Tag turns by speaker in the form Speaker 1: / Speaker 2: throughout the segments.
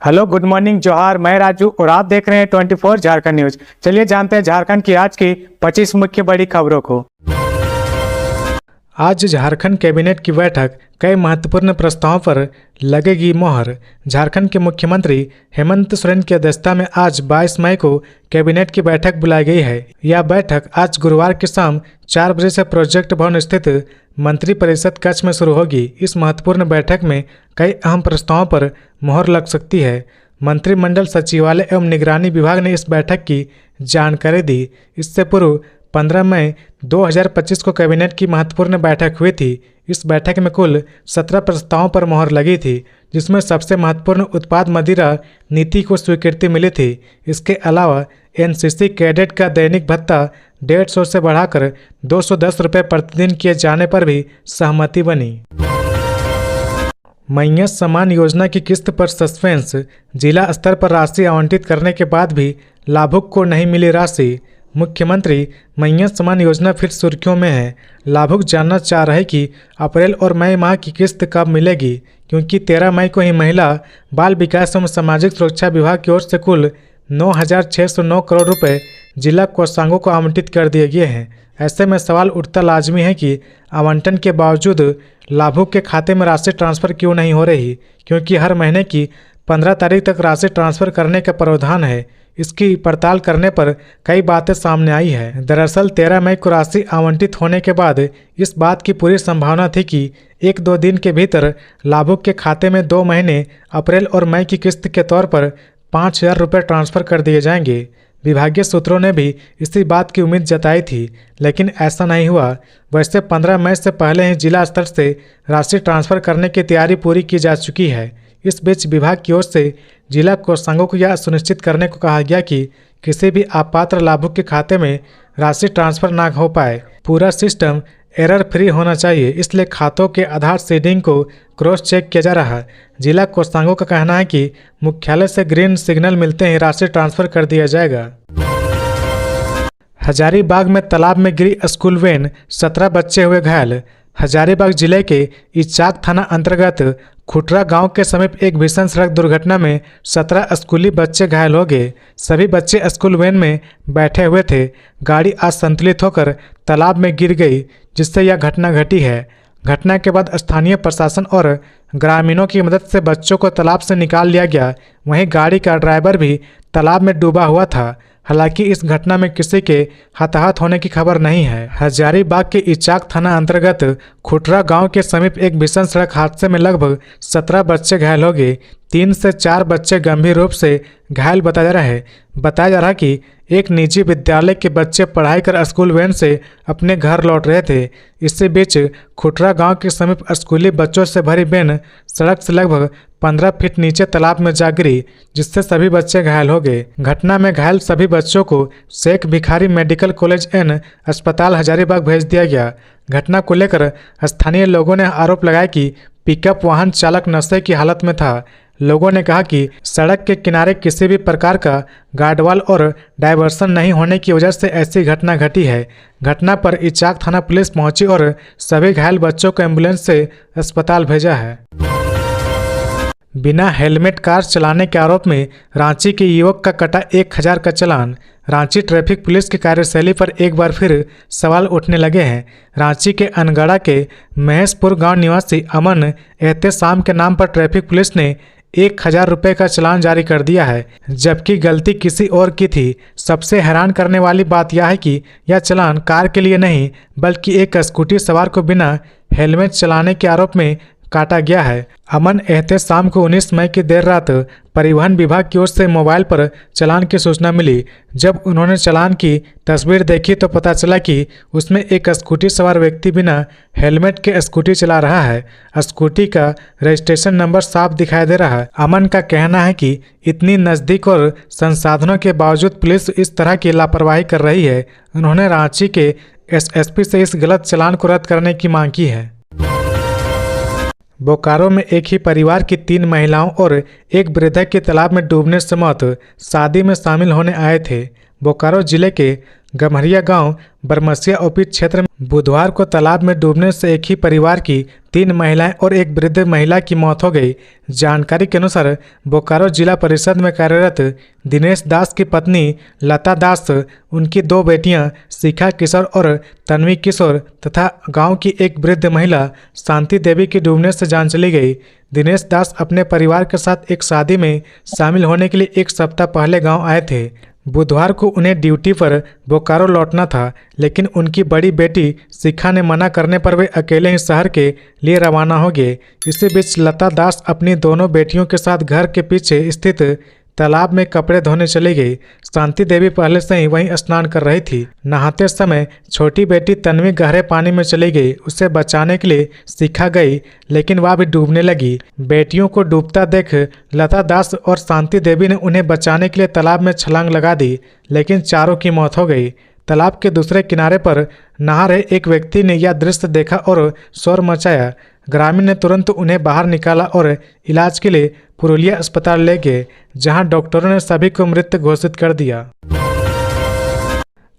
Speaker 1: Hello, good morning, जोहार। मैं राजू और आप देख रहे हैं 24 झारखंड न्यूज। चलिए जानते हैं झारखंड की आज की 25 मुख्य बड़ी खबरों को। आज झारखंड कैबिनेट की बैठक, कई महत्वपूर्ण प्रस्तावों पर लगेगी मोहर। झारखंड के मुख्यमंत्री हेमंत सोरेन की अध्यक्षता में आज 22 मई को कैबिनेट की बैठक बुलाई गई है। यह बैठक आज गुरुवार की शाम 4 बजे से प्रोजेक्ट भवन स्थित मंत्रिपरिषद कक्ष में शुरू होगी। इस महत्वपूर्ण बैठक में कई अहम प्रस्तावों पर मोहर लग सकती है। मंत्रिमंडल सचिवालय एवं निगरानी विभाग ने इस बैठक की जानकारी दी। इससे पूर्व 15 मई 2025 को कैबिनेट की महत्वपूर्ण बैठक हुई थी। इस बैठक में कुल 17 प्रस्तावों पर मोहर लगी थी, जिसमें सबसे महत्वपूर्ण उत्पाद मदिरा नीति को स्वीकृति मिली थी। इसके अलावा एनसीसी कैडेट का दैनिक भत्ता 150 से बढ़ाकर 210 रुपये प्रतिदिन किए जाने पर भी सहमति बनी। मैया सम्मान योजना की किस्त पर सस्पेंस। जिला स्तर पर राशि आवंटित करने के बाद भी लाभुक को नहीं मिली राशि। मुख्यमंत्री मैया सम्मान योजना फिर सुर्खियों में है। लाभुक जानना चाह रहे कि अप्रैल और मई माह की किस्त कब मिलेगी, क्योंकि 13 मई को ही महिला बाल विकास एवं सामाजिक सुरक्षा विभाग की ओर से कुल 9,609 करोड़ रुपए जिला कोषांगों को आवंटित कर दिए गए हैं। ऐसे में सवाल उठता लाजमी है कि आवंटन के बावजूद लाभुक के खाते में राशि ट्रांसफर क्यों नहीं हो रही, क्योंकि हर महीने की 15 तारीख तक राशि ट्रांसफर करने का प्रावधान है। इसकी पड़ताल करने पर कई बातें सामने आई है। दरअसल 13 मई को राशि आवंटित होने के बाद इस बात की पूरी संभावना थी कि 1-2 दिन के भीतर लाभुक के खाते में 2 महीने अप्रैल और मई की किस्त के तौर पर 5,000 रुपये ट्रांसफर कर दिए जाएंगे। विभागीय सूत्रों ने भी इसी बात की उम्मीद जताई थी, लेकिन ऐसा नहीं हुआ। वैसे 15 मई से पहले ही जिला स्तर से राशि ट्रांसफर करने की तैयारी पूरी की जा चुकी है। इस बीच विभाग की ओर से जिला कोषांगों को यह सुनिश्चित करने को कहा गया कि किसी भी अपात्र लाभुक के खाते में राशि ट्रांसफर ना हो पाए। पूरा सिस्टम एरर फ्री होना चाहिए, इसलिए खातों के आधार सीडिंग को क्रॉस चेक किया जा रहा है। जिला कोषांगों का कहना है कि मुख्यालय से ग्रीन सिग्नल मिलते ही राशि ट्रांसफर कर दिया जाएगा। हजारीबाग में तालाब में गिरी स्कूल वैन, 17 बच्चे हुए घायल। हजारीबाग जिले के इचाक थाना अंतर्गत खुटरा गांव के समीप एक भीषण सड़क दुर्घटना में 17 स्कूली बच्चे घायल हो गए। सभी बच्चे स्कूल वैन में बैठे हुए थे। गाड़ी असंतुलित होकर तालाब में गिर गई, जिससे यह घटना घटी है। घटना के बाद स्थानीय प्रशासन और ग्रामीणों की मदद से बच्चों को तालाब से निकाल लिया गया। वहीं गाड़ी का ड्राइवर भी तालाब में डूबा हुआ था। हालांकि इस घटना में किसी के हताहत होने की खबर नहीं है। हजारीबाग के इचाक थाना अंतर्गत खुटरा गांव के समीप एक भीषण सड़क हादसे में लगभग 17 बच्चे घायल हो गए। 3 से 4 बच्चे गंभीर रूप से घायल बताया जा रहा है कि एक निजी विद्यालय के बच्चे पढ़ाई कर स्कूल वैन से अपने घर लौट रहे थे। इसी बीच खुटरा गांव के समीप स्कूली बच्चों से भरी वैन सड़क से लगभग 15 फीट नीचे तालाब में जा गिरी, जिससे सभी बच्चे घायल हो गए। घटना में घायल सभी बच्चों को Sheikh Bhikhari medical college and अस्पताल हजारीबाग भेज दिया गया। घटना को लेकर स्थानीय लोगों ने आरोप लगाया कि पिकअप वाहन चालक नशे की हालत में था। लोगों ने कहा कि सड़क के किनारे किसी भी प्रकार का गार्डवाल और डायवर्सन नहीं होने की वजह से ऐसी घटना घटी है। घटना पर इचाक थाना पुलिस पहुंची और सभी घायल बच्चों को एम्बुलेंस से अस्पताल भेजा है। बिना हेलमेट कार चलाने के आरोप में रांची के युवक का कटा 1,000 का चालान। रांची ट्रैफिक पुलिस की कार्यशैली पर एक बार फिर सवाल उठने लगे हैं। रांची के अनगढ़ा के महेशपुर गांव निवासी अमन एहतेशाम के नाम पर ट्रैफिक पुलिस ने 1,000 रुपये का चालान जारी कर दिया है, जबकि गलती किसी और की थी। सबसे हैरान करने वाली बात यह है कि यह चालान कार के लिए नहीं, बल्कि एक स्कूटी सवार को बिना हेलमेट चलाने के आरोप में काटा गया है। अमन एहतेशाम को 19 मई की देर रात परिवहन विभाग की ओर से मोबाइल पर चालान की सूचना मिली। जब उन्होंने चालान की तस्वीर देखी तो पता चला कि उसमें एक स्कूटी सवार व्यक्ति बिना हेलमेट के स्कूटी चला रहा है। स्कूटी का रजिस्ट्रेशन नंबर साफ दिखाई दे रहा है। अमन का कहना है कि इतनी नज़दीक और संसाधनों के बावजूद पुलिस इस तरह की लापरवाही कर रही है। उन्होंने रांची के एसएसपी से इस गलत चालान को रद्द करने की मांग की है। बोकारो में एक ही परिवार की 3 महिलाओं और एक वृद्धा की तालाब में डूबने से मौत। शादी में शामिल होने आए थे। बोकारो जिले के गम्हरिया गांव बरमसिया ओपी क्षेत्र में बुधवार को तालाब में डूबने से एक ही परिवार की 3 महिलाएं और एक वृद्ध महिला की मौत हो गई। जानकारी के अनुसार बोकारो जिला परिषद में कार्यरत दिनेश दास की पत्नी लता दास, उनकी 2 बेटियां शिखा किशोर और तन्वी किशोर तथा गांव की एक वृद्ध महिला शांति देवी की डूबने से जान चली गई। दिनेश दास अपने परिवार के साथ एक शादी में शामिल होने के लिए 1 सप्ताह पहले गांव आए थे। बुधवार को उन्हें ड्यूटी पर बोकारो लौटना था, लेकिन उनकी बड़ी बेटी शिखा ने मना करने पर वे अकेले ही शहर के लिए रवाना हो गए। इसी बीच लता दास अपनी दोनों बेटियों के साथ घर के पीछे स्थित तालाब में कपड़े धोने चली गई। शांति देवी पहले से ही वहीं स्नान कर रही थी। नहाते समय छोटी बेटी तन्वी गहरे पानी में चली गई। उसे बचाने के लिए शिखा गई, लेकिन वह भी डूबने लगी। बेटियों को डूबता देख लता दास और शांति देवी ने उन्हें बचाने के लिए तालाब में छलांग लगा दी, लेकिन चारों की मौत हो गई। तालाब के दूसरे किनारे पर नहा रहे एक व्यक्ति ने यह दृश्य देखा और शोर मचाया। ग्रामीण ने तुरंत उन्हें बाहर निकाला और इलाज के लिए पुरुलिया अस्पताल ले गए, जहां डॉक्टरों ने सभी को मृत घोषित कर दिया।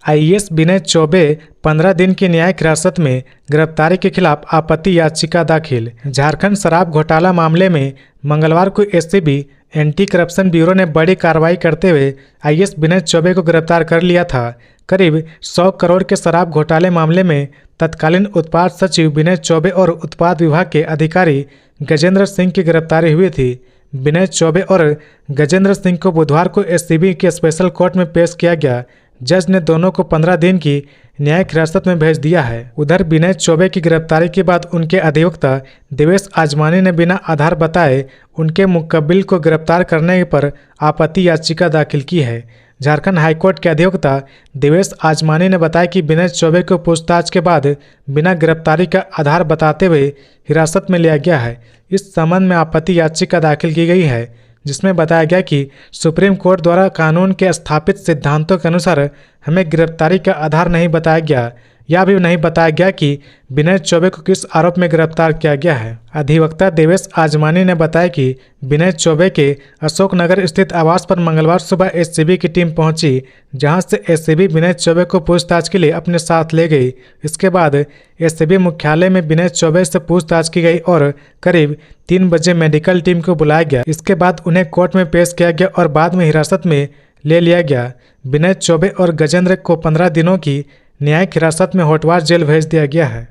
Speaker 1: आईएएस विनय चौबे 15 दिन की न्यायिक हिरासत में गिरफ्तारी के खिलाफ आपत्ति याचिका दाखिल। झारखंड शराब घोटाला मामले में मंगलवार को एसीबी एंटी करप्शन ब्यूरो ने बड़ी कार्रवाई करते हुए आईएएस विनय चौबे को गिरफ्तार कर लिया था। करीब 100 करोड़ के शराब घोटाले मामले में तत्कालीन उत्पाद सचिव विनय चौबे और उत्पाद विभाग के अधिकारी गजेंद्र सिंह की गिरफ्तारी हुई थी। विनय चौबे और गजेंद्र सिंह को बुधवार को एसीबी के स्पेशल कोर्ट में पेश किया गया। जज ने दोनों को 15 दिन की न्यायिक हिरासत में भेज दिया है। उधर विनय चौबे की गिरफ्तारी के बाद उनके अधिवक्ता देवेश आजमानी ने बिना आधार बताए उनके मुकब्बिल को गिरफ्तार करने पर आपत्ति याचिका दाखिल की है। झारखंड हाईकोर्ट के अधिवक्ता देवेश आजमानी ने बताया कि विनय चौबे को पूछताछ के बाद बिना गिरफ्तारी का आधार बताते हुए हिरासत में लिया गया है। इस संबंध में आपत्ति याचिका दाखिल की गई है, जिसमें बताया गया कि सुप्रीम कोर्ट द्वारा कानून के स्थापित सिद्धांतों के अनुसार हमें गिरफ्तारी का आधार नहीं बताया गया। यह भी नहीं बताया गया कि विनय चौबे को किस आरोप में गिरफ्तार किया गया है। अधिवक्ता देवेश आजमानी ने बताया कि विनय चौबे के अशोकनगर स्थित आवास पर मंगलवार सुबह एसीबी की टीम पहुंची, जहां से एसीबी विनय चौबे को पूछताछ के लिए अपने साथ ले गई। इसके बाद एसीबी मुख्यालय में विनय चौबे से पूछताछ की गई और करीब 3 बजे मेडिकल टीम को बुलाया गया। इसके बाद उन्हें कोर्ट में पेश किया गया और बाद में हिरासत में ले लिया गया। विनय चौबे और गजेंद्र को 15 दिनों की न्यायिक हिरासत में होटवार जेल भेज दिया गया है।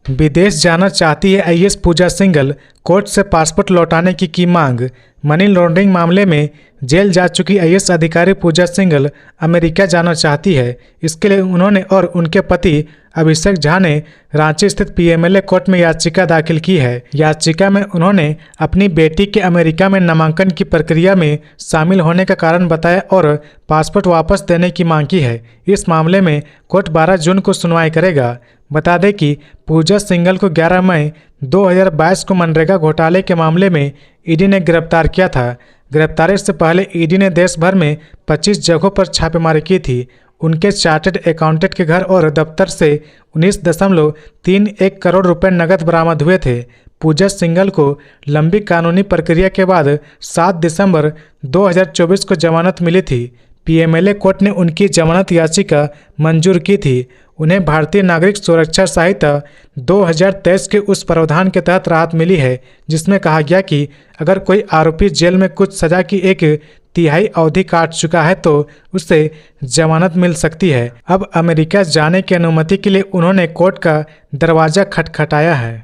Speaker 1: विदेश जाना चाहती है आईएएस पूजा सिंघल, कोर्ट से पासपोर्ट लौटाने की मांग। मनी लॉन्ड्रिंग मामले में जेल जा चुकी आईएएस अधिकारी पूजा सिंघल अमेरिका जाना चाहती है। इसके लिए उन्होंने और उनके पति अभिषेक झा ने रांची स्थित पीएमएलए कोर्ट में याचिका दाखिल की है। याचिका में उन्होंने अपनी बेटी के अमेरिका में नामांकन की प्रक्रिया में शामिल होने का कारण बताया और पासपोर्ट वापस देने की मांग की है। इस मामले में कोर्ट 12 जून को सुनवाई करेगा। बता दें कि पूजा सिंघल को 11 मई 2022 को मनरेगा घोटाले के मामले में ईडी ने गिरफ्तार किया था। गिरफ्तारी से पहले ईडी ने देश भर में 25 जगहों पर छापेमारी की थी। उनके चार्टर्ड अकाउंटेंट के घर और दफ्तर से 19.31 करोड़ रुपए नकद बरामद हुए थे। पूजा सिंघल को लंबी कानूनी प्रक्रिया के बाद 7 दिसंबर 2024 को जमानत मिली थी। पीएमएलए कोर्ट ने उनकी जमानत याचिका मंजूर की थी। उन्हें भारतीय नागरिक सुरक्षा संहिता 2023 के उस प्रावधान के तहत राहत मिली है, जिसमें कहा गया कि अगर कोई आरोपी जेल में कुछ सजा की 1/3 अवधि काट चुका है तो उसे जमानत मिल सकती है। अब अमेरिका जाने की अनुमति के लिए उन्होंने कोर्ट का दरवाजा खटखटाया है।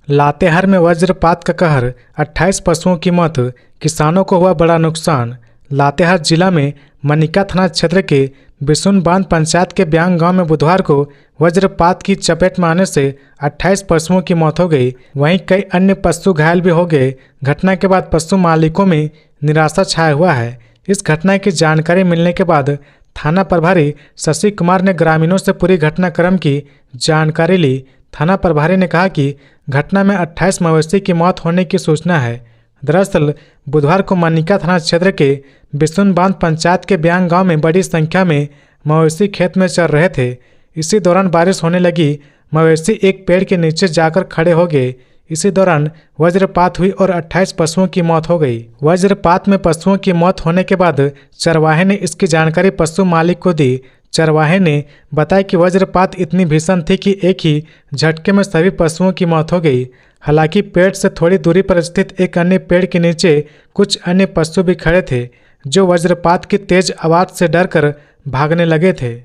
Speaker 1: लातेहार में वज्रपात का कहर, 28 पशुओं की मौत, किसानों को हुआ बड़ा नुकसान। लातेहार जिला में मनिका थाना क्षेत्र के बिसुन बांध पंचायत के ब्यांग गांव में बुधवार को वज्रपात की चपेट में आने से 28 पशुओं की मौत हो गई। वहीं कई अन्य पशु घायल भी हो गए। घटना के बाद पशु मालिकों में निराशा छाया हुआ है। इस घटना की जानकारी मिलने के बाद थाना प्रभारी शशि कुमार ने ग्रामीणों से पूरी घटनाक्रम की जानकारी ली। थाना प्रभारी ने कहा कि घटना में 28 मवेशी की मौत होने की सूचना है। दरअसल बुधवार को मनिका थाना क्षेत्र के बिसुन बांध पंचायत के ब्यांग गांव में बड़ी संख्या में मवेशी खेत में चर रहे थे। इसी दौरान बारिश होने लगी। मवेशी एक पेड़ के नीचे जाकर खड़े हो गए। इसी दौरान वज्रपात हुई और 28 पशुओं की मौत हो गई। वज्रपात में पशुओं की मौत होने के बाद चरवाहे ने इसकी जानकारी पशु मालिक को दी। चरवाहे ने बताया कि वज्रपात इतनी भीषण थी कि एक ही झटके में सभी पशुओं की मौत हो गई। हालांकि पेड़ से थोड़ी दूरी पर स्थित एक अन्य पेड़ के नीचे कुछ अन्य पशु भी खड़े थे जो वज्रपात की तेज आवाज से डरकर भागने लगे थे।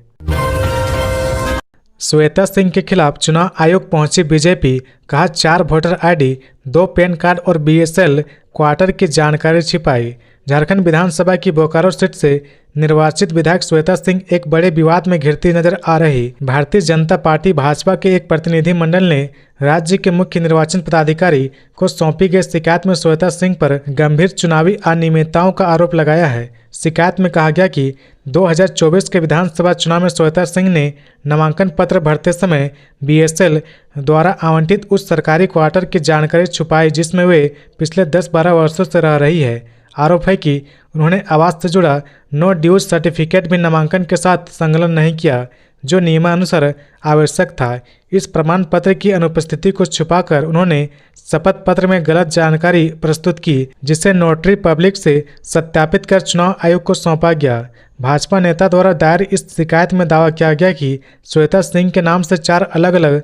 Speaker 1: श्वेता सिंह के खिलाफ चुनाव आयोग पहुंची बीजेपी, कहा 4 वोटर आईडी, 2 पैन कार्ड और बीएसएल क्वार्टर की जानकारी छिपाई। झारखंड विधानसभा की बोकारो सीट से निर्वाचित विधायक श्वेता सिंह एक बड़े विवाद में घिरती नजर आ रही। भारतीय जनता पार्टी भाजपा के एक प्रतिनिधिमंडल ने राज्य के मुख्य निर्वाचन पदाधिकारी को सौंपी गई शिकायत में श्वेता सिंह पर गंभीर चुनावी अनियमितताओं का आरोप लगाया है। शिकायत में कहा गया कि 2024 के विधानसभा चुनाव में श्वेता सिंह ने नामांकन पत्र भरते समय बीएसएल द्वारा आवंटित उस सरकारी क्वार्टर की जानकारी छुपाई जिसमें वे पिछले 10-12 वर्षों से रह रही है। आरोप है कि उन्होंने आवास से जुड़ा नो ड्यूज सर्टिफिकेट भी नामांकन के साथ संलग्न नहीं किया, जो नियमानुसार आवश्यक था। इस प्रमाण पत्र की अनुपस्थिति को छुपाकर उन्होंने शपथ पत्र में गलत जानकारी प्रस्तुत की, जिसे नोटरी पब्लिक से सत्यापित कर चुनाव आयोग को सौंपा गया। भाजपा नेता द्वारा दायर इस शिकायत में दावा किया गया कि श्वेता सिंह के नाम से 4 अलग अलग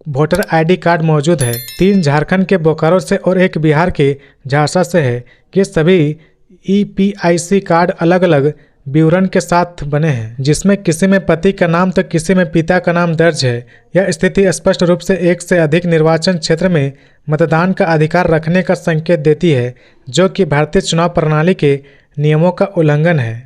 Speaker 1: वोटर आईडी कार्ड मौजूद है। 3 झारखंड के बोकारो से और 1 बिहार के झांसा से है। ये सभी ईपीआईसी कार्ड अलग अलग विवरण के साथ बने हैं, जिसमें किसी में पति का नाम तो किसी में पिता का नाम दर्ज है। यह स्थिति स्पष्ट रूप से एक से अधिक निर्वाचन क्षेत्र में मतदान का अधिकार रखने का संकेत देती है, जो कि भारतीय चुनाव प्रणाली के नियमों का उल्लंघन है।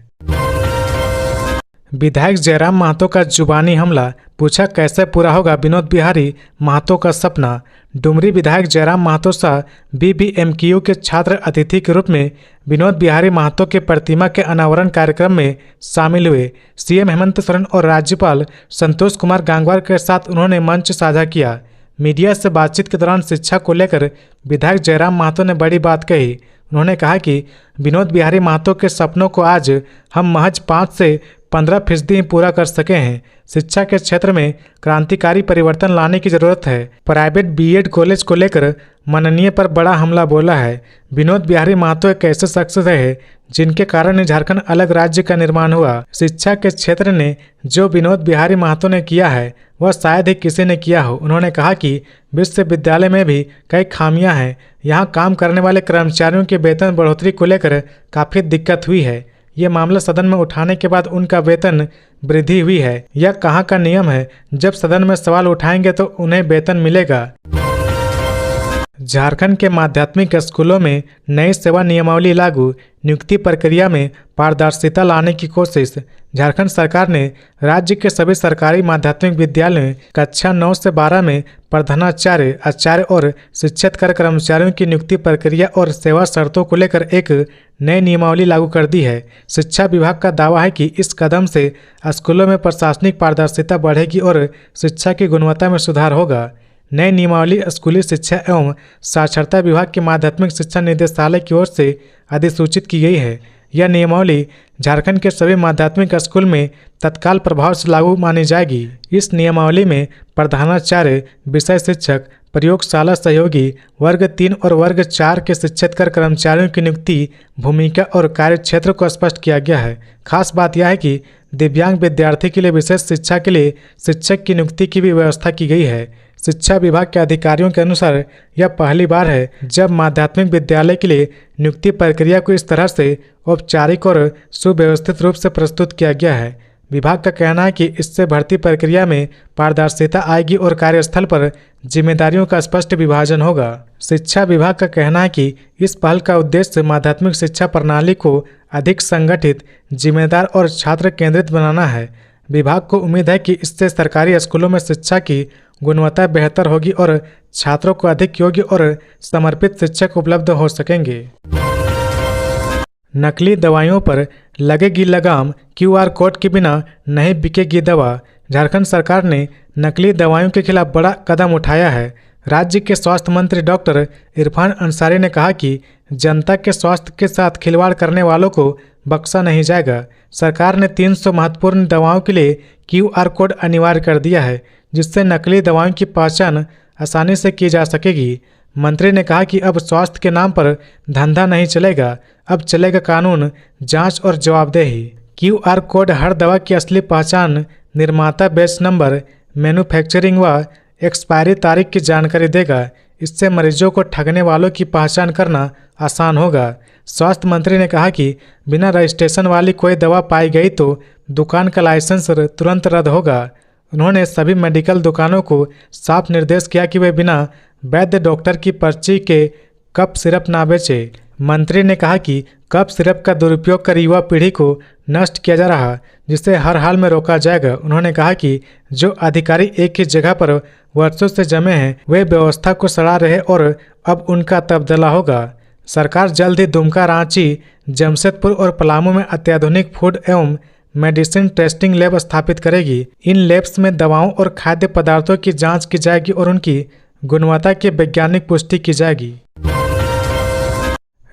Speaker 1: विधायक जयराम महतो का जुबानी हमला, पूछा कैसे पूरा होगा विनोद बिहारी महतो का सपना। डुमरी विधायक जयराम महतो शाह बीबीएमक्यू के छात्र अतिथि के रूप में विनोद बिहारी महतो के प्रतिमा के अनावरण कार्यक्रम में शामिल हुए। सीएम हेमंत सोरेन और राज्यपाल संतोष कुमार गंगवार के साथ उन्होंने मंच साझा किया। मीडिया से बातचीत के दौरान शिक्षा को लेकर विधायक जयराम महतो ने बड़ी बात कही। उन्होंने कहा कि विनोद बिहारी महतो के सपनों को आज हम महज 5 से 15% ही पूरा कर सके हैं। शिक्षा के क्षेत्र में क्रांतिकारी परिवर्तन लाने की जरूरत है। प्राइवेट बीएड कॉलेज को लेकर माननीय पर बड़ा हमला बोला है। विनोद बिहारी महतो एक ऐसे शख्स रहे जिनके कारण झारखंड अलग राज्य का निर्माण हुआ। शिक्षा के क्षेत्र ने जो विनोद बिहारी महतो ने किया है वह शायद ही किसी ने किया हो। उन्होंने कहा कि विश्वविद्यालय में भी कई खामियां हैं। यहाँ काम करने वाले कर्मचारियों के वेतन बढ़ोतरी को लेकर काफ़ी दिक्कत हुई है। ये मामला सदन में उठाने के बाद उनका वेतन वृद्धि हुई है। यह कहाँ का नियम है, जब सदन में सवाल उठाएंगे तो उन्हें वेतन मिलेगा। झारखंड के माध्यमिक स्कूलों में नई सेवा नियमावली लागू, नियुक्ति प्रक्रिया में पारदर्शिता लाने की कोशिश। झारखंड सरकार ने राज्य के सभी सरकारी माध्यमिक विद्यालयों में कक्षा 9 से 12 में प्रधानाचार्य, आचार्य और शिक्षकेतर कर्मचारियों की नियुक्ति प्रक्रिया और सेवा शर्तों को लेकर एक नई नियमावली लागू कर दी है। शिक्षा विभाग का दावा है कि इस कदम से स्कूलों में प्रशासनिक पारदर्शिता बढ़ेगी और शिक्षा की गुणवत्ता में सुधार होगा। नई नियमावली स्कूली शिक्षा एवं साक्षरता विभाग के माध्यमिक शिक्षा निदेशालय की ओर से अधिसूचित की गई है। यह नियमावली झारखंड के सभी माध्यमिक स्कूल में तत्काल प्रभाव से लागू मानी जाएगी। इस नियमावली में प्रधानाचार्य, विषय शिक्षक, प्रयोगशाला सहयोगी, वर्ग 3 और वर्ग 4 के शिक्षकेतर कर्मचारियों की नियुक्ति, भूमिका और कार्यक्षेत्र को स्पष्ट किया गया है। खास बात यह है कि दिव्यांग विद्यार्थी के लिए विशेष शिक्षा के लिए शिक्षक की नियुक्ति की भी व्यवस्था की गई है। शिक्षा विभाग के अधिकारियों के अनुसार यह पहली बार है जब माध्यमिक विद्यालय के लिए नियुक्ति प्रक्रिया को इस तरह से औपचारिक और सुव्यवस्थित रूप से प्रस्तुत किया गया है। विभाग का कहना है कि इससे भर्ती प्रक्रिया में पारदर्शिता आएगी और कार्यस्थल पर जिम्मेदारियों का स्पष्ट विभाजन होगा। शिक्षा विभाग का कहना है कि इस पहल का उद्देश्य माध्यमिक शिक्षा प्रणाली को अधिक संगठित, जिम्मेदार और छात्र केंद्रित बनाना है। विभाग को उम्मीद है कि इससे सरकारी स्कूलों में शिक्षा की गुणवत्ता बेहतर होगी और छात्रों को अधिक योग्य और समर्पित शिक्षक उपलब्ध हो सकेंगे। नकली दवाइयों पर लगेगी लगाम, क्यूआर कोड के बिना नहीं बिकेगी दवा। झारखंड सरकार ने नकली दवाइयों के खिलाफ बड़ा कदम उठाया है। राज्य के स्वास्थ्य मंत्री डॉक्टर इरफान अंसारी ने कहा कि जनता के स्वास्थ्य के साथ खिलवाड़ करने वालों को बख्शा नहीं जाएगा। सरकार ने 300 महत्वपूर्ण दवाओं के लिए क्यूआर कोड अनिवार्य कर दिया है, जिससे नकली दवाओं की पहचान आसानी से की जा सकेगी। मंत्री ने कहा कि अब स्वास्थ्य के नाम पर धंधा नहीं चलेगा, अब चलेगा कानून, जांच और जवाबदेही। QR कोड हर दवा की असली पहचान, निर्माता, बैच नंबर, मैन्युफैक्चरिंग व एक्सपायरी तारीख की जानकारी देगा। इससे मरीजों को ठगने वालों की पहचान करना आसान होगा। स्वास्थ्य मंत्री ने कहा कि बिना रजिस्ट्रेशन वाली कोई दवा पाई गई तो दुकान का लाइसेंस तुरंत रद्द होगा। उन्होंने सभी मेडिकल दुकानों को साफ निर्देश किया कि वे बिना वैध डॉक्टर की पर्ची के कफ सिरप ना बेचें। मंत्री ने कहा कि कफ सिरप का दुरुपयोग कर युवा पीढ़ी को नष्ट किया जा रहा, जिसे हर हाल में रोका जाएगा। उन्होंने कहा कि जो अधिकारी एक ही जगह पर वर्षों से जमे हैं, वे व्यवस्था को सड़ा रहे और अब उनका तबादला होगा। सरकार जल्द ही दुमका, रांची, जमशेदपुर और पलामू में अत्याधुनिक फूड एवं मेडिसिन टेस्टिंग लैब स्थापित करेगी। इन लैब्स में दवाओं और खाद्य पदार्थों की जांच की जाएगी और उनकी गुणवत्ता की वैज्ञानिक पुष्टि की जाएगी।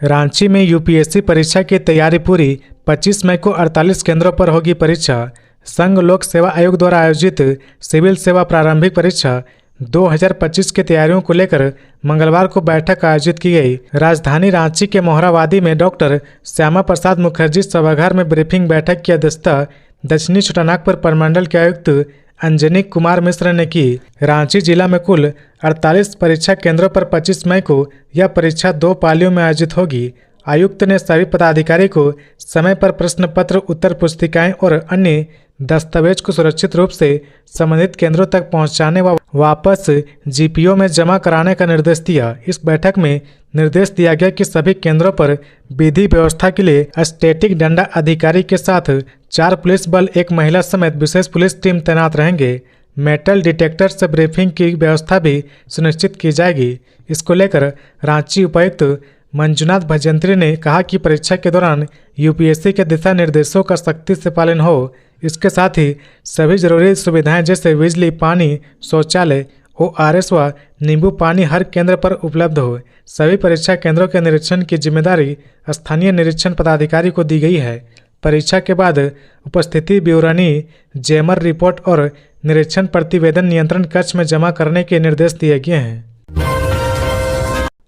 Speaker 1: रांची में यूपीएससी परीक्षा की तैयारी पूरी। 25 मई को 48 केंद्रों पर होगी परीक्षा। संघ लोक सेवा आयोग द्वारा आयोजित सिविल सेवा प्रारंभिक परीक्षा 2025 की तैयारियों को लेकर मंगलवार को बैठक आयोजित की गई। राजधानी रांची के मोहरावादी में डॉक्टर श्यामा प्रसाद मुखर्जी सभागार में ब्रीफिंग बैठक की अध्यक्षता दक्षिणी छोटानागपुर प्रमंडल के आयुक्त अंजनी कुमार मिश्र ने की। रांची जिला में कुल 48 परीक्षा केंद्रों पर 25 मई को यह परीक्षा 2 पालियों में आयोजित होगी। आयुक्त ने सभी पदाधिकारी को समय पर प्रश्न पत्र, उत्तर पुस्तिकाएं और अन्य दस्तावेज को सुरक्षित रूप से संबंधित केंद्रों तक पहुंचाने व वापस जीपीओ में जमा कराने का निर्देश दिया। इस बैठक में निर्देश दिया गया कि सभी केंद्रों पर विधि व्यवस्था के लिए स्टैटिक डंडा अधिकारी के साथ 4 पुलिस बल, 1 महिला समेत विशेष पुलिस टीम तैनात रहेंगे। मेटल डिटेक्टर से ब्रीफिंग की व्यवस्था भी सुनिश्चित की जाएगी। इसको लेकर रांची उपायुक्त मंजुनाथ भजंत्री ने कहा कि परीक्षा के दौरान यूपीएससी के दिशा निर्देशों का सख्ती से पालन हो। इसके साथ ही सभी जरूरी सुविधाएं जैसे बिजली, पानी, शौचालय, ORS व नींबू पानी हर केंद्र पर उपलब्ध हो। सभी परीक्षा केंद्रों के निरीक्षण की जिम्मेदारी स्थानीय निरीक्षण पदाधिकारी को दी गई है। परीक्षा के बाद उपस्थिति विवरणी, जैमर रिपोर्ट और निरीक्षण प्रतिवेदन नियंत्रण कक्ष में जमा करने के निर्देश दिए गए हैं।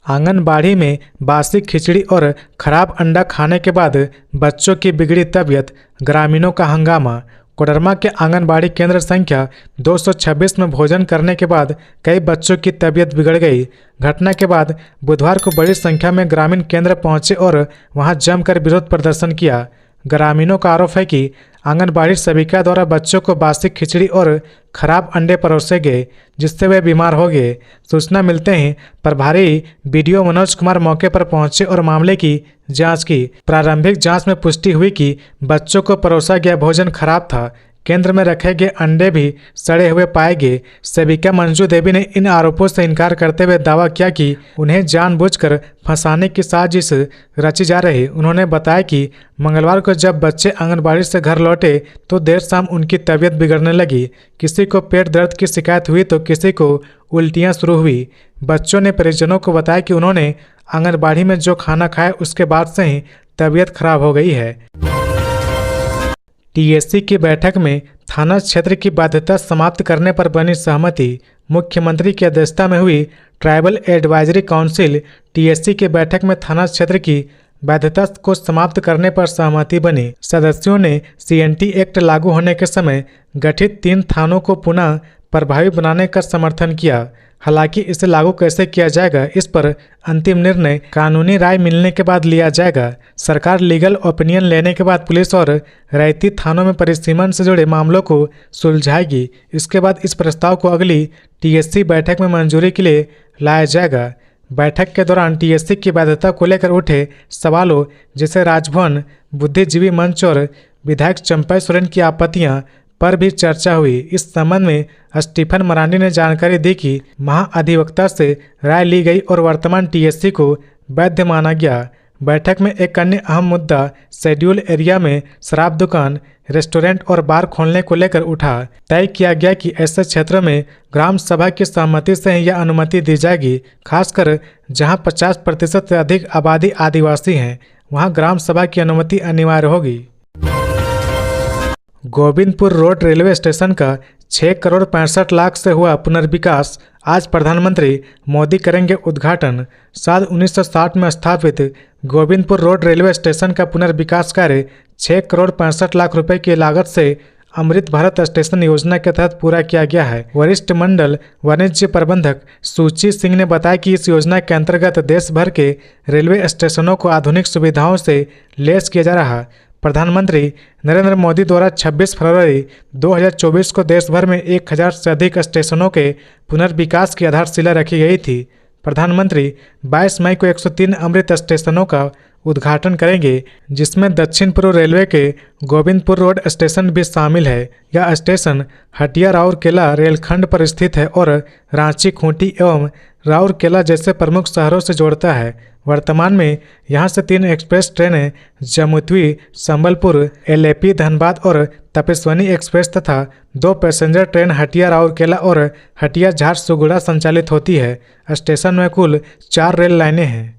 Speaker 1: आंगनबाड़ी में बासी खिचड़ी और खराब अंडा खाने के बाद बच्चों की बिगड़ी तबीयत, ग्रामीणों का हंगामा। कोडरमा के आंगनबाड़ी केंद्र संख्या 226 में भोजन करने के बाद कई बच्चों की तबीयत बिगड़ गई। घटना के बाद बुधवार को बड़ी संख्या में ग्रामीण केंद्र पहुंचे और वहां जमकर विरोध प्रदर्शन किया। ग्रामीणों का आरोप है कि आंगनबाड़ी सेविका द्वारा बच्चों को बासी खिचड़ी और खराब अंडे परोसे गए, जिससे वे बीमार हो गए। सूचना मिलते ही प्रभारी BDO मनोज कुमार मौके पर पहुंचे और मामले की जांच की। प्रारंभिक जांच में पुष्टि हुई कि बच्चों को परोसा गया भोजन खराब था। केंद्र में रखे गए अंडे भी सड़े हुए पाए गए। सेविका मंजू देवी ने इन आरोपों से इनकार करते हुए दावा किया कि उन्हें जानबूझकर फंसाने की साजिश रची जा रही। उन्होंने बताया कि मंगलवार को जब बच्चे आंगनबाड़ी से घर लौटे तो देर शाम उनकी तबीयत बिगड़ने लगी। किसी को पेट दर्द की शिकायत हुई तो किसी को उल्टियां शुरू हुई। बच्चों ने परिजनों को बताया कि उन्होंने आंगनबाड़ी में जो खाना खाया उसके बाद से ही तबीयत खराब हो गई है। TSC की बैठक में थाना क्षेत्र की बाध्यता समाप्त करने पर बनी सहमति। मुख्यमंत्री की अध्यक्षता में हुई ट्राइबल एडवाइजरी काउंसिल TSC की बैठक में थाना क्षेत्र की बाध्यता को समाप्त करने पर सहमति बनी। सदस्यों ने CNT एक्ट लागू होने के समय गठित 3 थानों को पुनः प्रभावी बनाने का समर्थन किया। हालांकि इसे लागू कैसे किया जाएगा, इस पर अंतिम निर्णय कानूनी राय मिलने के बाद लिया जाएगा। सरकार लीगल ओपिनियन लेने के बाद पुलिस और रैयती थानों में परिसीमन से जुड़े मामलों को सुलझाएगी। इसके बाद इस प्रस्ताव को अगली TSC बैठक में मंजूरी के लिए लाया जाएगा। बैठक के दौरान TSC की वैधता को लेकर उठे सवालों जैसे राजभवन, बुद्धिजीवी मंच और विधायक चंपा सोरेन की आपत्तियां पर भी चर्चा हुई। इस संबंध में स्टीफन मरांडी ने जानकारी दी कि महाअधिवक्ता से राय ली गई और वर्तमान TSC को वैध माना गया। बैठक में एक अन्य अहम मुद्दा शेड्यूल एरिया में शराब दुकान, रेस्टोरेंट और बार खोलने को लेकर उठा। तय किया गया कि ऐसे क्षेत्रों में ग्राम सभा की सहमति से ही यह अनुमति दी जाएगी। खासकर जहां 50% से अधिक आबादी आदिवासी हैं, वहां ग्राम सभा की अनुमति अनिवार्य होगी। गोविंदपुर रोड रेलवे स्टेशन का 6 करोड़ 65 लाख से हुआ पुनर्विकास आज प्रधानमंत्री मोदी करेंगे उद्घाटन। साल 1960 में स्थापित गोविंदपुर रोड रेलवे स्टेशन का पुनर्विकास कार्य 6 करोड़ 65 लाख रुपए की लागत से अमृत भारत स्टेशन योजना के तहत पूरा किया गया है। वरिष्ठ मंडल वाणिज्य प्रबंधक सुची सिंह ने बताया कि इस योजना के अंतर्गत देश भर के रेलवे स्टेशनों को आधुनिक सुविधाओं से लैस किया जा रहा है। प्रधानमंत्री नरेंद्र मोदी द्वारा 26 फरवरी 2024 को देश भर में 1000 से अधिक स्टेशनों के पुनर्विकास की आधारशिला रखी गई थी। प्रधानमंत्री 22 मई को 103 अमृत स्टेशनों का उद्घाटन करेंगे, जिसमें दक्षिण पूर्व रेलवे के गोविंदपुर रोड स्टेशन भी शामिल है। यह स्टेशन हटिया राउरकेला रेलखंड पर स्थित है और रांची, खूंटी एवं राउरकेला जैसे प्रमुख शहरों से जोड़ता है। वर्तमान में यहां से 3 एक्सप्रेस ट्रेनें जमुई, संबलपुर, एलेपी, धनबाद और तपेस्वनी एक्सप्रेस तथा 2 पैसेंजर ट्रेन हटिया राउरकेला और हटिया झारसुगुड़ा संचालित होती है। स्टेशन में कुल 4 रेल लाइनें हैं।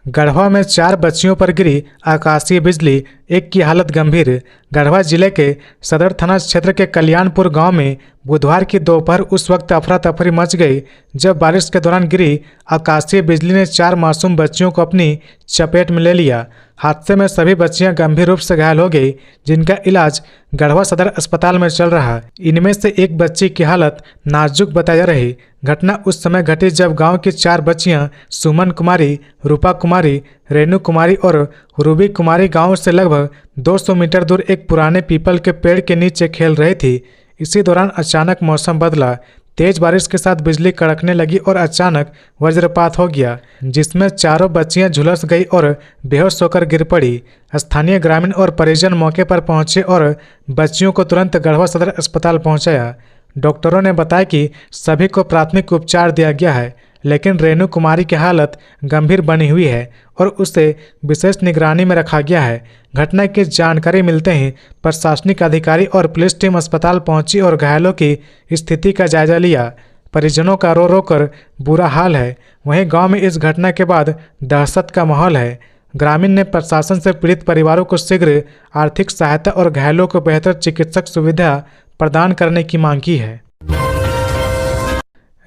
Speaker 1: गढ़वा में 4 बच्चियों पर गिरी आकाशीय बिजली, एक की हालत गंभीर। गढ़वा जिले के सदर थाना क्षेत्र के कल्याणपुर गांव में बुधवार की दोपहर उस वक्त अफरा तफरी मच गई जब बारिश के दौरान गिरी आकाशीय बिजली ने 4 मासूम बच्चियों को अपनी चपेट में ले लिया। हादसे में सभी बच्चियां गंभीर रूप से घायल हो गई, जिनका इलाज गढ़वा सदर अस्पताल में चल रहा। इनमें से एक बच्ची की हालत नाजुक बताई जा रही। घटना उस समय घटी जब गांव की 4 बच्चियां सुमन कुमारी, रूपा कुमारी, रेणु कुमारी और रूबी कुमारी गांव से लगभग 200 मीटर दूर एक पुराने पीपल के पेड़ के नीचे खेल रही थी। इसी दौरान अचानक मौसम बदला, तेज बारिश के साथ बिजली कड़कने लगी और अचानक वज्रपात हो गया, जिसमें चारों बच्चियां झुलस गई और बेहोश होकर गिर पड़ी। स्थानीय ग्रामीण और परिजन मौके पर पहुंचे और बच्चियों को तुरंत गढ़वा सदर अस्पताल पहुंचाया। डॉक्टरों ने बताया कि सभी को प्राथमिक उपचार दिया गया है, लेकिन रेणु कुमारी की हालत गंभीर बनी हुई है और उसे विशेष निगरानी में रखा गया है। घटना की जानकारी मिलते ही प्रशासनिक अधिकारी और पुलिस टीम अस्पताल पहुंची और घायलों की स्थिति का जायजा लिया। परिजनों का रो रो कर बुरा हाल है। वहीं गांव में इस घटना के बाद दहशत का माहौल है। ग्रामीण ने प्रशासन से पीड़ित परिवारों को शीघ्र आर्थिक सहायता और घायलों को बेहतर चिकित्सक सुविधा प्रदान करने की मांग की है।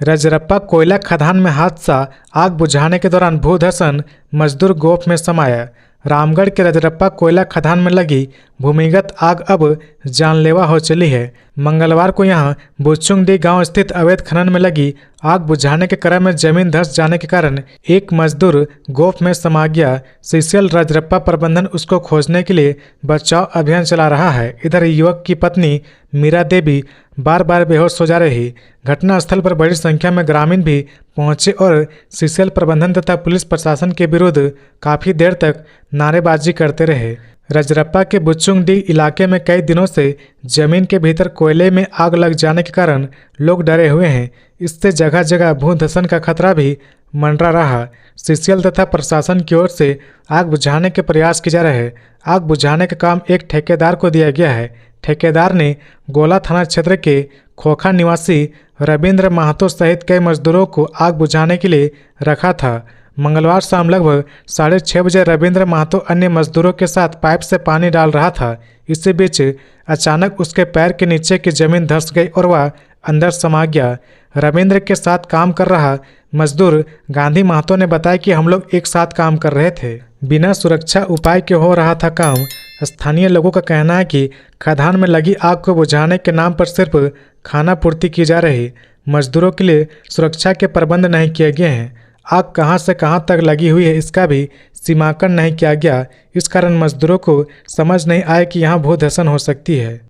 Speaker 1: रजरप्पा कोयला खदान में हादसा, आग बुझाने के दौरान भूधसन, मजदूर गोफ में समाया। रामगढ़ के रजरप्पा कोयला खदान में लगी भूमिगत आग अब जानलेवा हो चली है। मंगलवार को यहां बुचुंगडी गांव स्थित अवैध खनन में लगी आग बुझाने के क्रम में जमीन धंस जाने के कारण एक मजदूर गोफ में समा गया। सीसीएल रजरप्पा प्रबंधन उसको खोजने के लिए बचाव अभियान चला रहा है। इधर युवक की पत्नी मीरा देवी बार बार बेहोश हो जा रही। घटनास्थल पर बड़ी संख्या में ग्रामीण भी पहुंचे और सीसीएल प्रबंधन तथा पुलिस प्रशासन के विरुद्ध काफी देर तक नारेबाजी करते रहे। रजरप्पा के बुचुंगडी इलाके में कई दिनों से जमीन के भीतर कोयले में आग लग जाने के कारण लोग डरे हुए हैं। इससे जगह जगह भूधसन का खतरा भी मंडरा रहा। सीसीएल तथा प्रशासन की ओर से आग बुझाने के प्रयास किए जा रहे हैं। आग बुझाने का काम एक ठेकेदार को दिया गया है। ठेकेदार ने गोला थाना क्षेत्र के खोखा निवासी रविंद्र महतो सहित कई मजदूरों को आग बुझाने के लिए रखा था। मंगलवार शाम लगभग 6:30 बजे रविंद्र महतो अन्य मजदूरों के साथ पाइप से पानी डाल रहा था। इसी बीच अचानक उसके पैर के नीचे की जमीन धंस गई और वह अंदर समा गया। रविंद्र के साथ काम कर रहा मजदूर गांधी महतो ने बताया कि हम लोग एक साथ काम कर रहे थे, बिना सुरक्षा उपाय के हो रहा था काम। स्थानीय लोगों का कहना है कि खदान में लगी आग को बुझाने के नाम पर सिर्फ खाना पूर्ति की जा रही, मजदूरों के लिए सुरक्षा के प्रबंध नहीं किए गए हैं। आग कहां से कहां तक लगी हुई है इसका भी सीमांकन नहीं किया गया। इस कारण मजदूरों को समझ नहीं आया कि यहां भूधसन हो सकती है।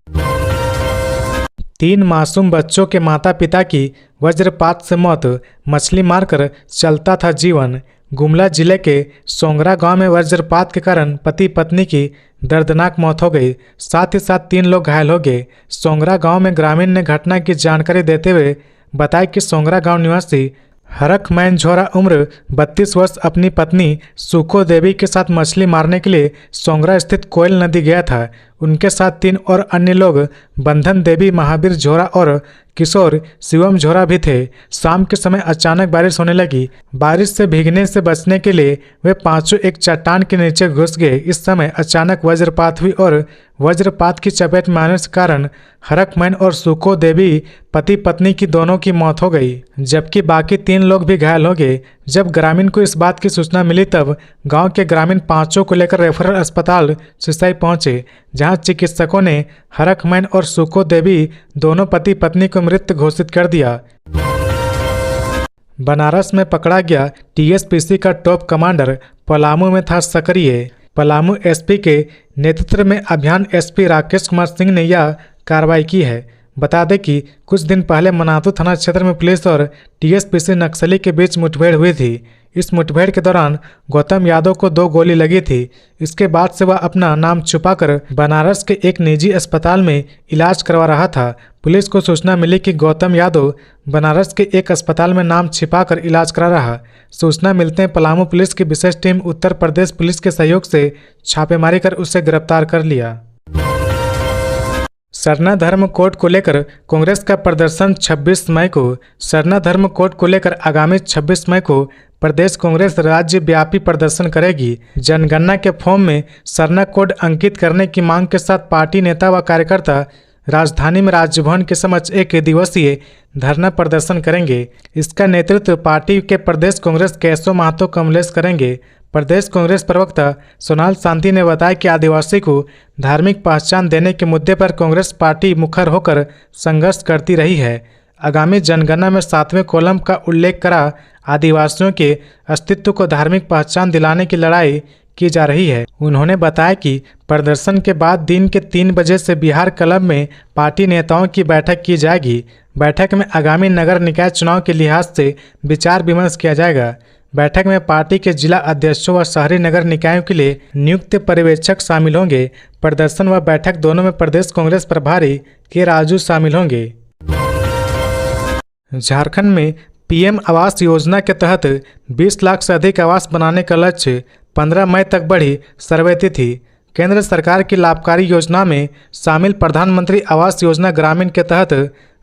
Speaker 1: 3 मासूम बच्चों के माता पिता की वज्रपात से मौत, मछली मारकर चलता था जीवन। गुमला जिले के सोंगरा गांव में वज्रपात के कारण पति पत्नी की दर्दनाक मौत हो गई, साथ ही साथ 3 लोग घायल हो गए। सोंगरा गांव में ग्रामीण ने घटना की जानकारी देते हुए बताया कि सोंगरा गांव निवासी हरख मैन झोरा उम्र 32 वर्ष अपनी पत्नी सुको देवी के साथ मछली मारने के लिए सोंगरा स्थित कोयल नदी गया था। उनके साथ 3 और अन्य लोग बंधन देवी, महावीर झोरा और किशोर शिवम झोरा भी थे। शाम के समय अचानक बारिश होने लगी। बारिश से भीगने से बचने के लिए वे पांचों एक चट्टान के नीचे घुस गए। इस समय अचानक वज्रपात हुई और वज्रपात की चपेट में आने के कारण हरकमैन और सुको देवी पति पत्नी की दोनों की मौत हो गई, जबकि बाकी 3 लोग भी घायल हो गए। जब ग्रामीण को इस बात की सूचना मिली तब गांव के ग्रामीण पांचों को लेकर रेफरल अस्पताल सिसाई पहुंचे, जहां चिकित्सकों ने हरकमैन और सुको देवी दोनों पति पत्नी को मृत घोषित कर दिया। बनारस में पकड़ा गया टीएसपीसी का टॉप कमांडर पलामू में था सक्रिय। पलामू एसपी के नेतृत्व में अभियान एसपी राकेश कुमार सिंह ने यह कार्रवाई की है। बता दें कि कुछ दिन पहले मनातू थाना क्षेत्र में पुलिस और टीएसपीसी नक्सली के बीच मुठभेड़ हुई थी। इस मुठभेड़ के दौरान गौतम यादव को 2 गोली लगी थी। इसके बाद से वह अपना नाम छुपाकर बनारस के एक निजी अस्पताल में इलाज करवा रहा था। पुलिस को सूचना मिली कि गौतम यादव बनारस के एक अस्पताल में नाम छिपाकर इलाज करा रहा। सूचना मिलते ही पलामू पुलिस की विशेष टीम उत्तर प्रदेश पुलिस के सहयोग से छापेमारी कर उसे गिरफ्तार कर लिया। सरना धर्म कोड को लेकर कांग्रेस का प्रदर्शन 26 मई को। सरना धर्म कोड को लेकर आगामी 26 मई को प्रदेश कांग्रेस राज्य व्यापी प्रदर्शन करेगी। जनगणना के फॉर्म में सरना कोड अंकित करने की मांग के साथ पार्टी नेता व कार्यकर्ता राजधानी में राजभवन के समक्ष 1 दिवसीय धरना प्रदर्शन करेंगे। इसका नेतृत्व पार्टी के प्रदेश कांग्रेस केशव महतो कमलेश करेंगे। प्रदेश कांग्रेस प्रवक्ता सोनाल शांति ने बताया कि आदिवासी को धार्मिक पहचान देने के मुद्दे पर कांग्रेस पार्टी मुखर होकर संघर्ष करती रही है। आगामी जनगणना में 7वें कॉलम का उल्लेख करा आदिवासियों के अस्तित्व को धार्मिक पहचान दिलाने की लड़ाई की जा रही है। उन्होंने बताया कि प्रदर्शन के बाद दिन के 3 बजे से बिहार क्लब में पार्टी नेताओं की बैठक की जाएगी। बैठक में आगामी नगर निकाय चुनाव के लिहाज से विचार विमर्श किया जाएगा। बैठक में पार्टी के जिला अध्यक्षों व शहरी नगर निकायों के लिए नियुक्त पर्यवेक्षक शामिल होंगे। प्रदर्शन व बैठक दोनों में प्रदेश कांग्रेस प्रभारी के राजू शामिल होंगे। झारखंड में पीएम आवास योजना के तहत 20 लाख से अधिक आवास बनाने का लक्ष्य 15 मई तक बढ़ी सर्वे तिथि। केंद्र सरकार की लाभकारी योजना में शामिल प्रधानमंत्री आवास योजना ग्रामीण के तहत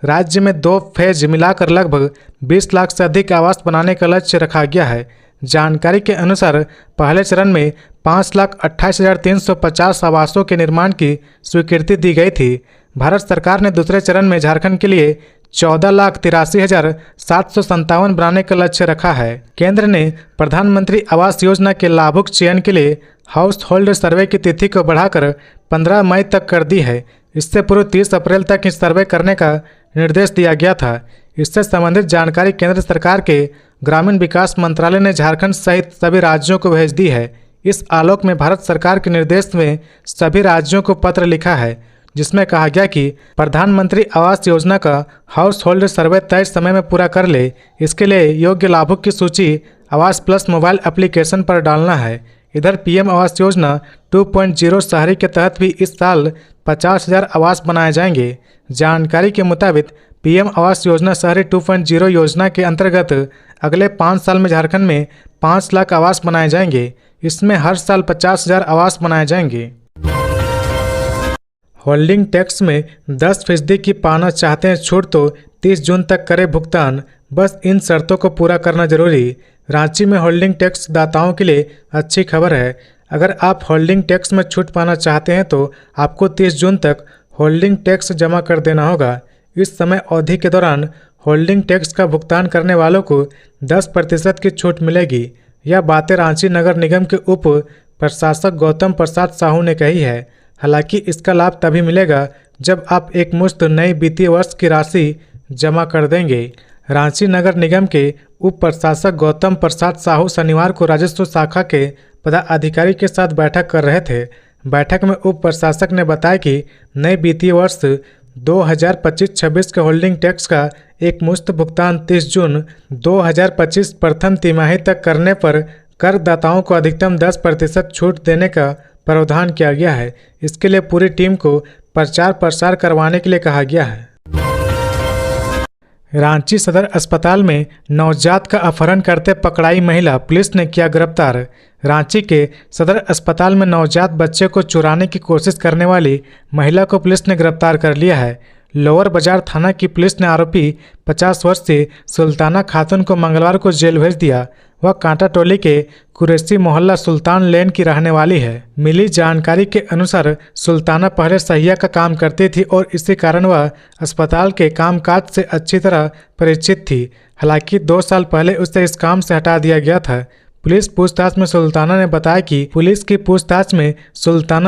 Speaker 1: राज्य में 2 फेज मिलाकर लगभग 20 लाख से अधिक आवास बनाने का लक्ष्य रखा गया है। जानकारी के अनुसार पहले चरण में 5,28,350 आवासों के निर्माण की स्वीकृति दी गई थी। भारत सरकार ने दूसरे चरण में झारखंड के लिए 14,83,757 बनाने का लक्ष्य रखा है। केंद्र ने प्रधानमंत्री आवास योजना के लाभुक चयन के लिए हाउस होल्ड सर्वे की तिथि को बढ़ाकर 15 मई तक कर दी है। इससे पूर्व 30 अप्रैल तक ही सर्वे करने का निर्देश दिया गया था। इससे संबंधित जानकारी केंद्र सरकार के ग्रामीण विकास मंत्रालय ने झारखंड सहित सभी राज्यों को भेज दी है। इस आलोक में भारत सरकार के निर्देश में सभी राज्यों को पत्र लिखा है, जिसमें कहा गया कि प्रधानमंत्री आवास योजना का हाउस होल्ड सर्वे तय समय में पूरा कर ले। इसके लिए योग्य लाभुक की सूची आवास प्लस मोबाइल एप्लीकेशन पर डालना है। इधर पीएम आवास योजना 2.0 शहरी के तहत भी इस साल 50,000 आवास बनाए जाएंगे। जानकारी के मुताबिक पीएम आवास योजना शहरी 2.0 योजना के अंतर्गत अगले 5 साल में झारखंड में 5 लाख आवास बनाए जाएंगे। इसमें हर साल 50,000 आवास बनाए जाएंगे। होल्डिंग टैक्स में 10% की पाना चाहते हैं छूट तो 30 जून तक करें भुगतान, बस इन शर्तों को पूरा करना जरूरी। रांची में होल्डिंग टैक्स दाताओं के लिए अच्छी खबर है। अगर आप होल्डिंग टैक्स में छूट पाना चाहते हैं तो आपको 30 जून तक होल्डिंग टैक्स जमा कर देना होगा। इस समय अवधि के दौरान होल्डिंग टैक्स का भुगतान करने वालों को 10% की छूट मिलेगी। यह बातें रांची नगर निगम के उप प्रशासक गौतम प्रसाद साहू ने कही है। हालांकि इसका लाभ तभी मिलेगा जब आप एक मुश्त नई वित्तीय वर्ष की राशि जमा कर देंगे। रांची नगर निगम के उप प्रशासक गौतम प्रसाद साहू शनिवार को राजस्व शाखा के पदाधिकारी के साथ बैठक कर रहे थे। बैठक में उप प्रशासक ने बताया कि नए वित्तीय वर्ष 2025-26 के होल्डिंग टैक्स का एक मुश्त भुगतान 30 जून 2025 प्रथम तिमाही तक करने पर करदाताओं को अधिकतम 10% छूट देने का प्रावधान किया गया है। इसके लिए पूरी टीम को प्रचार प्रसार करवाने के लिए कहा गया है। रांची सदर अस्पताल में नवजात का अपहरण करते पकड़ाई महिला, पुलिस ने किया गिरफ्तार। रांची के सदर अस्पताल में नवजात बच्चे को चुराने की कोशिश करने वाली महिला को पुलिस ने गिरफ्तार कर लिया है। लोअर बाजार थाना की पुलिस ने आरोपी 50 वर्षीय सुल्ताना खातून को मंगलवार को जेल भेज दिया। वह कांटा टोली के कुरैशी मोहल्ला सुल्तान लेन की रहने वाली है। मिली जानकारी के अनुसार सुल्ताना पहले सहिया का काम करती थी और इसी कारण वह अस्पताल के कामकाज से अच्छी तरह परिचित थी। हालांकि 2 साल पहले उसे इस काम से हटा दिया गया था। पुलिस पूछताछ में सुल्ताना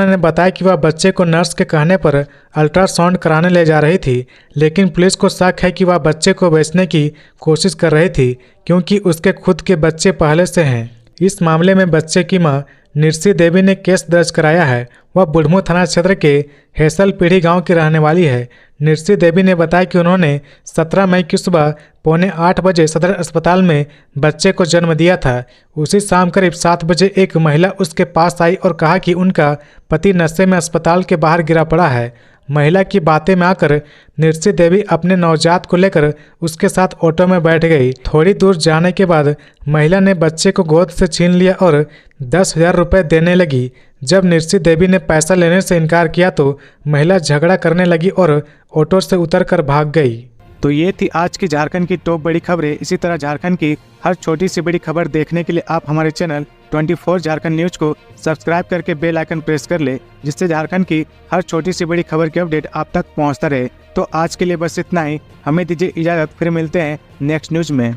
Speaker 1: ने बताया कि वह बच्चे को नर्स के कहने पर अल्ट्रासाउंड कराने ले जा रही थी, लेकिन पुलिस को शक है कि वह बच्चे को बेचने की कोशिश कर रही थी क्योंकि उसके खुद के बच्चे पहले से हैं। इस मामले में बच्चे की मां निरसी देवी ने केस दर्ज कराया है। वह बुढ़मू थाना क्षेत्र के हेसल पीढ़ी गांव की रहने वाली है। निरसी देवी ने बताया कि उन्होंने 17 मई की सुबह 7:45 बजे सदर अस्पताल में बच्चे को जन्म दिया था। उसी शाम करीब 7 बजे एक महिला उसके पास आई और कहा कि उनका पति नशे में अस्पताल के बाहर गिरा पड़ा है। महिला की बातें में आकर निरसी देवी अपने नवजात को लेकर उसके साथ ऑटो में बैठ गई। थोड़ी दूर जाने के बाद महिला ने बच्चे को गोद से छीन लिया और 10,000 रुपये देने लगी। जब निरसी देवी ने पैसा लेने से इनकार किया तो महिला झगड़ा करने लगी और ऑटो से उतरकर भाग गई।
Speaker 2: तो ये थी आज की झारखंड की टॉप बड़ी खबरें। इसी तरह झारखंड की हर छोटी सी बड़ी खबर देखने के लिए आप हमारे चैनल 24 झारखंड न्यूज को सब्सक्राइब करके बेल आइकन प्रेस कर ले, जिससे झारखंड की हर छोटी सी बड़ी खबर की अपडेट आप तक पहुंचता रहे। तो आज के लिए बस इतना ही। हमें दीजिए इजाजत, फिर मिलते हैं नेक्स्ट न्यूज में।